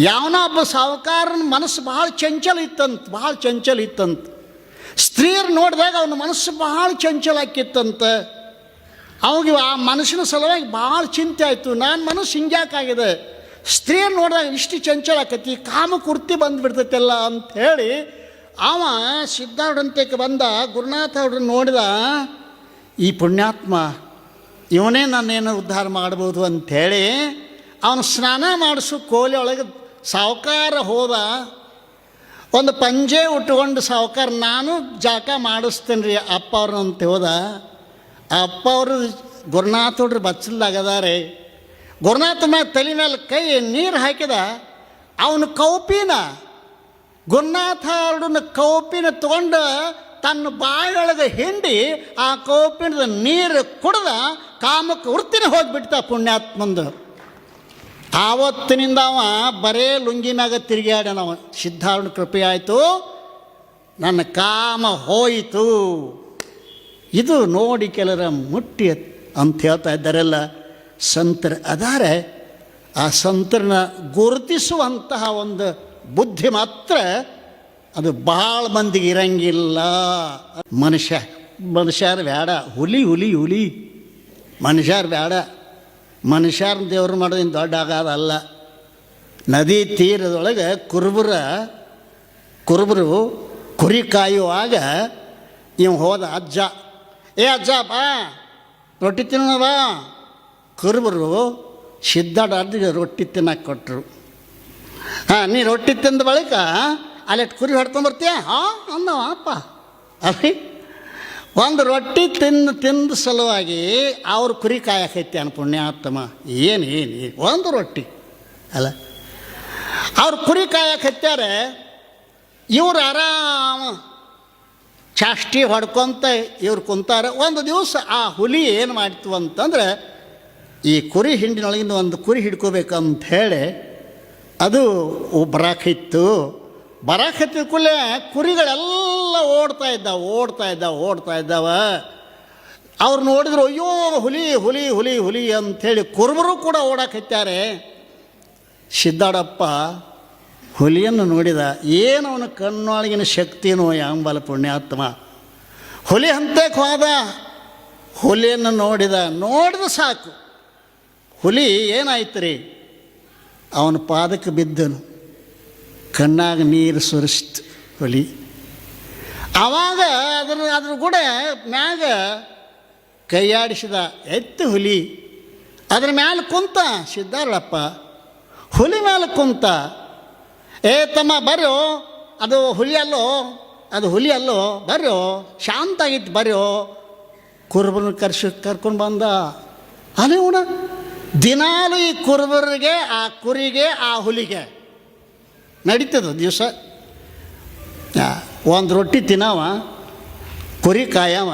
ಯಾವನೋ ಒಬ್ಬ ಸಾಹುಕಾರನ ಮನಸ್ಸು ಭಾಳ ಚಂಚಲ ಇತ್ತಂತ. ಸ್ತ್ರೀಯರು ನೋಡಿದಾಗ ಅವನ ಮನಸ್ಸು ಭಾಳ ಚಂಚಲ ಆಕಿತ್ತಂತ. ಅವಾಗ ಆ ಮನಸ್ಸಿನ ಸಲುವಾಗಿ ಭಾಳ ಚಿಂತೆ ಆಯಿತು, ನನ್ನ ಮನಸ್ಸು ಹಿಂಗ್ಯಾಕಾಗಿದೆ, ಸ್ತ್ರೀಯರು ನೋಡಿದಾಗ ಇಷ್ಟು ಚಂಚಲ ಆಕತಿ, ಕಾಮಕುರ್ತಿ ಬಂದುಬಿಡ್ತೈತೆಲ್ಲ ಅಂಥೇಳಿ ಅವ ಸಿದ್ಧಾರೂಢಂತಕ್ಕೆ ಬಂದ. ಗುರುನಾಥ ಅವ್ರನ್ನ ನೋಡಿದ, ಈ ಪುಣ್ಯಾತ್ಮ ಇವನೇ ನನ್ನೇನು ಉದ್ಧಾರ ಮಾಡ್ಬೋದು ಅಂಥೇಳಿ ಅವನು ಸ್ನಾನ ಮಾಡಿಸು ಕೋಲಿ ಒಳಗೆ ಸಾಹುಕಾರ ಹೋದ. ಒಂದು ಪಂಜೆ ಉಟ್ಕೊಂಡು ಸಾಹುಕಾರ, ನಾನು ಜಾಕ ಮಾಡಿಸ್ತೇನೆ ರೀ ಅಪ್ಪ ಅವ್ರನ್ನ ಅಂತ ಹೋದ. ಅಪ್ಪ ಅವರು ಗುರುನಾಥ ಹುಡ್ರು ಬಚ್ಚಲ್ದಾಗದಾರೆ. ಗುರುನಾಥ ಮ್ಯಾಲ ತಲೆ ಮೇಲೆ ಕೈ ನೀರು ಹಾಕಿದ. ಅವನು ಕೌಪಿನ ಗುರುನಾಥ ಅವ್ರನ್ನ ಕೌಪಿನ ತಗೊಂಡು ತನ್ನ ಬಾಯೊಳಗೆ ಹಿಂಡಿ ಆ ಕೌಪಿನದ ನೀರು ಕುಡ್ದ ಕಾಮಕ್ಕೆ ವೃತ್ತಿನ ಹೋಗಿಬಿಡ್ತ ಪುಣ್ಯಾತ್ಮಂದು. ಆವತ್ತಿನಿಂದ ಅವ ಬರೇ ಲುಂಗಿನಾಗ ತಿರುಗಾಡ್ಯಾನವ. ಸಿದ್ಧಾರೂಢ ಕೃಪೆ ಆಯಿತು, ನನ್ನ ಕಾಮ ಹೋಯಿತು. ಇದು ನೋಡಿ ಕೆಲರ ಮುಟ್ಟಿ ಅಂತ ಹೇಳ್ತಾ ಇದ್ದಾರೆಲ್ಲ ಸಂತರ ಅದಾರೆ. ಆ ಸಂತರನ್ನ ಗುರುತಿಸುವಂತಹ ಒಂದು ಬುದ್ಧಿ ಮಾತ್ರ ಅದು ಭಾಳ ಮಂದಿಗೆ ಇರಂಗಿಲ್ಲ. ಮನುಷ್ಯರು ಬೇಡ, ಹುಲಿ ಮನುಷ್ಯರು ಬೇಡ. ಮನುಷ್ಯರ ದೇವ್ರು ಮಾಡೋದಿನ ದೊಡ್ಡ ಆಗೋದಲ್ಲ. ನದಿ ತೀರದೊಳಗೆ ಕುರುಬರು ಕುರಿ ಕಾಯುವಾಗ ಇವ್ ಹೋದ. ಅಜ್ಜ, ಅಜ್ಜ ಬಾ ರೊಟ್ಟಿ ತಿನ್ನೋಣ ಬಾ. ಕುರುಬರು ಸಿದ್ಧಾರೂಢರಿಗೆ ರೊಟ್ಟಿ ತಿನ್ನಕ್ಕೆ ಕೊಟ್ಟರು. ನೀ ರೊಟ್ಟಿ ತಿಂದ ಬಳಿಕ ಅಲ್ಲಿಟ್ಟು ಕುರಿ ಹೊಡ್ಕೊಂಬರ್ತೀಯ ಅಂದವ ಅಪ್ಪ. ಅಲ್ಲಿ ಒಂದು ರೊಟ್ಟಿ ತಿಂದ ಸಲುವಾಗಿ ಅವ್ರು ಕುರಿ ಕಾಯಕೈತಿ ಅನ್ ಪುಣ್ಯಾತ್ಮ. ಏನು ಒಂದು ರೊಟ್ಟಿ ಅಲ್ಲ, ಅವ್ರು ಕುರಿ ಕಾಯಕತ್ಯಾರೆ. ಇವ್ರು ಆರಾಮ ಚಾಷ್ಟಿ ಹೊಡ್ಕೊತ ಇವ್ರು ಕುಂತಾರೆ. ಒಂದು ದಿವಸ ಆ ಹುಲಿ ಏನು ಮಾಡ್ತು ಅಂತಂದ್ರೆ, ಈ ಕುರಿ ಹಿಂಡಿನೊಳಗಿಂದ ಒಂದು ಕುರಿ ಹಿಡ್ಕೋಬೇಕಂತ ಹೇಳಿ ಅದು ಬರಾಕತ್ತಿದ ಕೂಡಲೇ ಕುರಿಗಳೆಲ್ಲ ಓಡ್ತಾ ಇದ್ದಾವ. ಅವ್ರು ನೋಡಿದ್ರು, ಅಯ್ಯೋ ಹುಲಿ ಅಂಥೇಳಿ ಕುರುಬರು ಕೂಡ ಓಡಾಕತ್ತಾರೆ. ಸಿದ್ಧಾರೂಢಪ್ಪ ಹುಲಿಯನ್ನು ನೋಡಿದ. ಏನು ಅವನ ಕಣ್ಣೊಳಗಿನ ಶಕ್ತಿನೋ ಯಾಂಬಲ ಪುಣ್ಯಾತ್ಮ. ಹುಲಿ ಹಂತಕ್ಕೆ ಹೋದ. ಹುಲಿಯನ್ನು ನೋಡಿದ ಸಾಕು. ಹುಲಿ ಏನಾಯ್ತು ರೀ, ಅವನ ಪಾದಕ್ಕೆ ಬಿದ್ದನು. ಕಣ್ಣಾಗ ನೀರು ಸುರಿಸ್ತು ಹುಲಿ. ಆವಾಗ ಅದ್ರ ಕೂಡ ಮ್ಯಾಗ ಕೈಯಾಡಿಸಿದ. ಎತ್ತು ಹುಲಿ ಅದ್ರ ಮ್ಯಾಲೆ ಕುಂತ. ಸಿದ್ಧಾರೂಢಪ್ಪ ಹುಲಿ ಮೇಲೆ ಕುಂತ. ತಮ್ಮ ಬರ್ರೋ, ಅದು ಹುಲಿ ಅಲ್ಲೋ ಬರ್ರೋ, ಶಾಂತ ಆಗಿತ್ತು ಬರ್ರೋ. ಕುರುಬರನ್ನ ಕರ್ಕೊಂಡು ಬಂದ. ಅದೇವಣ ದಿನಾಲು ಈ ಕುರುಬರಿಗೆ, ಆ ಕುರಿಗೆ, ಆ ಹುಲಿಗೆ ನಡೀತದ ದಿವಸ. ಒಂದು ರೊಟ್ಟಿ ತಿನ್ನವ, ಕುರಿ ಕಾಯವ.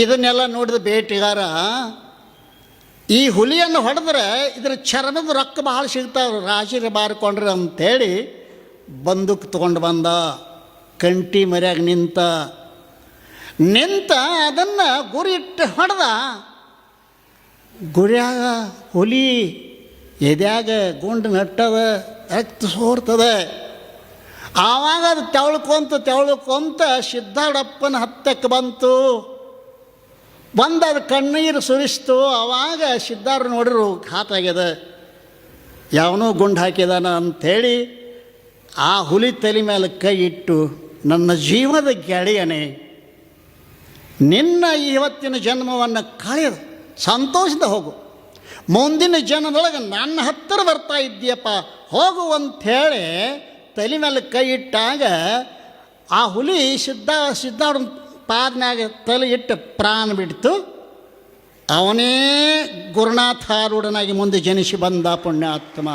ಇದನ್ನೆಲ್ಲ ನೋಡಿದ ಬೇಟೆಗಾರ ಈ ಹುಲಿಯನ್ನು ಹೊಡೆದ್ರೆ ಇದ್ರ ಚರ್ಮದ ರೊಕ್ಕ ಭಾಳ ಸಿಗ್ತಾವೆ, ರಾಶಿ ಬಾರಿಕೊಂಡ್ರೆ ಅಂಥೇಳಿ ಬಂದೂಕ್ ತೊಗೊಂಡು ಬಂದ. ಕಂಟಿ ಮರ್ಯಾಗ ನಿಂತ ಅದನ್ನು ಗುರಿ ಇಟ್ಟು ಹೊಡೆದ. ಗುರಿಯಾಗ ಹುಲಿ ಎದ್ಯಾಗ ಗುಂಡು ನಟ್ಟದ, ರಕ್ತ ಸೋರ್ತದೆ. ಆವಾಗ ಅದು ತೆವಳ್ಕೊಂತ ಸಿದ್ಧಾರೂಢಪ್ಪನ ಹತ್ತಕ್ಕೆ ಬಂತು. ಅದು ಕಣ್ಣೀರು ಸುರಿಸ್ತು. ಆವಾಗ ಸಿದ್ಧಾರೂಢ ನೋಡಿರು ಘಾತಾಗ್ಯದ, ಯಾವನೋ ಗುಂಡು ಹಾಕಿದಾನ ಅಂಥೇಳಿ ಆ ಹುಲಿ ತಲೆ ಮೇಲೆ ಕೈ ಇಟ್ಟು, ನನ್ನ ಜೀವದ ಗೆಳೆಯನೇ, ನಿನ್ನ ಇವತ್ತಿನ ಜನ್ಮವನ್ನು ಕಳೆದು ಸಂತೋಷದ ಹೋಗು. ಮುಂದಿನ ಜನ್ಮದೊಳಗೆ ನನ್ನ ಹತ್ತಿರ ಬರ್ತಾ ಇದ್ದೀಯಪ್ಪ, ಹೋಗು ಅಂಥೇಳಿ ತಲೆ ಮೇಲೆ ಕೈ ಇಟ್ಟಾಗ ಆ ಹುಲಿ ಸಿದ್ಧಾರೂಢ ಪಾದನಾಗ ತಲೆ ಇಟ್ಟು ಪ್ರಾಣ ಬಿಡ್ತು. ಅವನೇ ಗುರುನಾಥಾರೂಢನಾಗಿ ಮುಂದೆ ಜನಿಸಿ ಬಂದ ಪುಣ್ಯಾತ್ಮ.